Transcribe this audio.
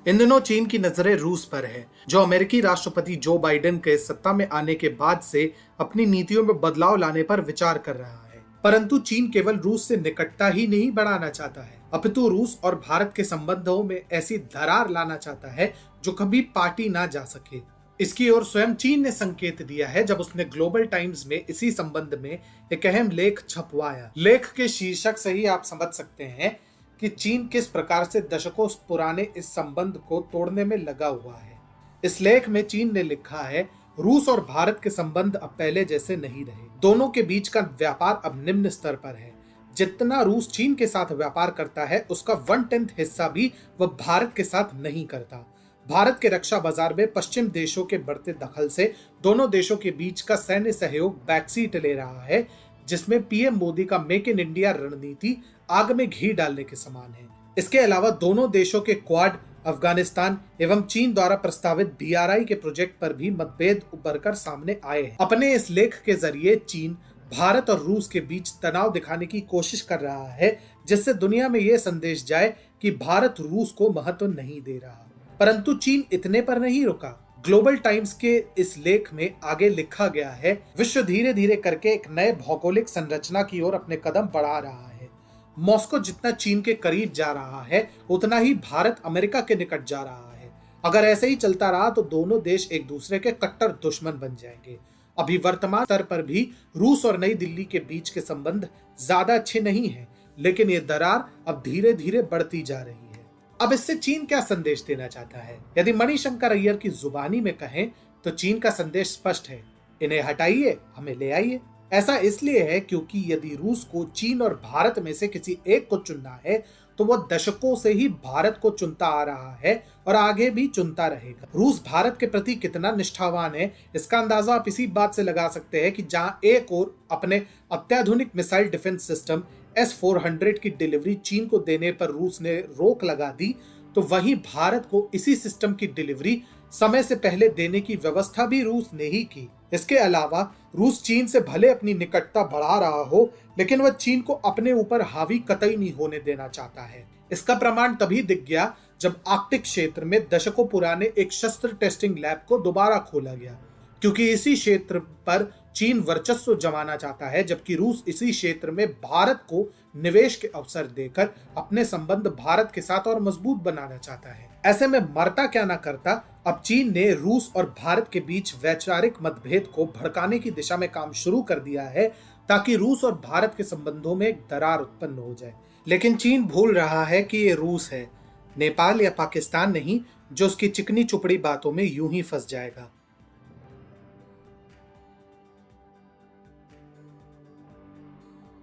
इन दिनों चीन की नजरें रूस पर है, जो अमेरिकी राष्ट्रपति जो बाइडेन के सत्ता में आने के बाद से अपनी नीतियों में बदलाव लाने पर विचार कर रहा है। परंतु चीन केवल रूस से निकटता ही नहीं बढ़ाना चाहता है, अपितु रूस और भारत के संबंधों में ऐसी दरार लाना चाहता है जो कभी पाटी ना जा सके। इसकी ओर स्वयं चीन ने संकेत दिया है जब उसने ग्लोबल टाइम्स में इसी संबंध में एक अहम लेख छपवाया। लेख के शीर्षक से ही आप समझ सकते हैं कि चीन किस प्रकार से दशकों पुराने इस संबंध को तोड़ने में लगा हुआ है। इस लेख में चीन ने लिखा है, रूस और भारत के संबंध अब पहले जैसे नहीं रहे। दोनों के बीच का व्यापार अब निम्न स्तर पर है। जितना रूस चीन के साथ व्यापार करता है उसका 1/10 हिस्सा भी वह भारत के साथ नहीं करता। भारत के रक्षा बाजार में पश्चिम देशों के बढ़ते दखल से दोनों देशों के बीच का सैन्य सहयोग बैकसीट ले रहा है, जिसमें पीएम मोदी का मेक इन इंडिया रणनीति आग में घी डालने के समान है। इसके अलावा दोनों देशों के क्वाड, अफगानिस्तान एवं चीन द्वारा प्रस्तावित BRI के प्रोजेक्ट पर भी मतभेद उभर कर सामने आए हैं। अपने इस लेख के जरिए चीन भारत और रूस के बीच तनाव दिखाने की कोशिश कर रहा है, जिससे दुनिया में यह संदेश जाए कि भारत रूस को महत्व नहीं दे रहा। परंतु चीन इतने पर नहीं रुका। ग्लोबल टाइम्स के इस लेख में आगे लिखा गया है, विश्व धीरे धीरे करके एक नए भौगोलिक संरचना की ओर अपने कदम बढ़ा रहा है। मॉस्को जितना चीन के करीब जा रहा है, उतना ही भारत अमेरिका के निकट जा रहा है। अगर ऐसे ही चलता रहा तो दोनों देश एक दूसरे के कट्टर दुश्मन बन जाएंगे। अभी वर्तमान स्तर पर भी रूस और नई दिल्ली के बीच के संबंध ज्यादा अच्छे नहीं हैं, लेकिन ये दरार अब धीरे धीरे बढ़ती जा रही है। अब इससे चीन क्या संदेश देना चाहता है? यदि मणिशंकर अय्यर की जुबानी में कहें तो चीन का संदेश स्पष्ट है, इन्हें हटाइए, हमें ले आइए। ऐसा इसलिए है क्योंकि यदि रूस को चीन और भारत में से किसी एक को चुनना है तो वह दशकों से ही भारत को चुनता आ रहा है और आगे भी चुनता रहेगा। रूस भारत के प्रति कितना निष्ठावान है, इसका अंदाजा आप इसी बात से लगा सकते हैं कि जहां एक ओर अपने अत्याधुनिक मिसाइल डिफेंस सिस्टम S-400 की डिलीवरी चीन को देने पर रूस ने रोक लगा दी, तो वहीं भारत को इसी सिस्टम की डिलीवरी समय से पहले देने की व्यवस्था भी रूस ने ही की। इसके अलावा रूस चीन से भले अपनी निकटता बढ़ा रहा हो, लेकिन वह चीन को अपने ऊपर हावी कतई नहीं होने देना चाहता है। इसका प्रमाण तभी दिख गया जब आर्कटिक क्षेत्र में दशकों पुराने एक शस्त्र टेस्टिंग लैब को दोबारा खोला गया, क्योंकि इसी क्षेत्र पर चीन वर्चस्व जमाना चाहता है, जबकि रूस इसी क्षेत्र में भारत को निवेश के अवसर देकर अपने संबंध भारत के साथ और मजबूत बनाना चाहता है। ऐसे में मरता क्या ना करता, अब चीन ने रूस और भारत के बीच वैचारिक मतभेद को भड़काने की दिशा में काम शुरू कर दिया है, ताकि रूस और भारत के संबंधों में एक दरार उत्पन्न हो जाए। लेकिन चीन भूल रहा है कि ये रूस है, नेपाल या पाकिस्तान नहीं, जो उसकी चिकनी चुपड़ी बातों में यूं ही फंस जाएगा।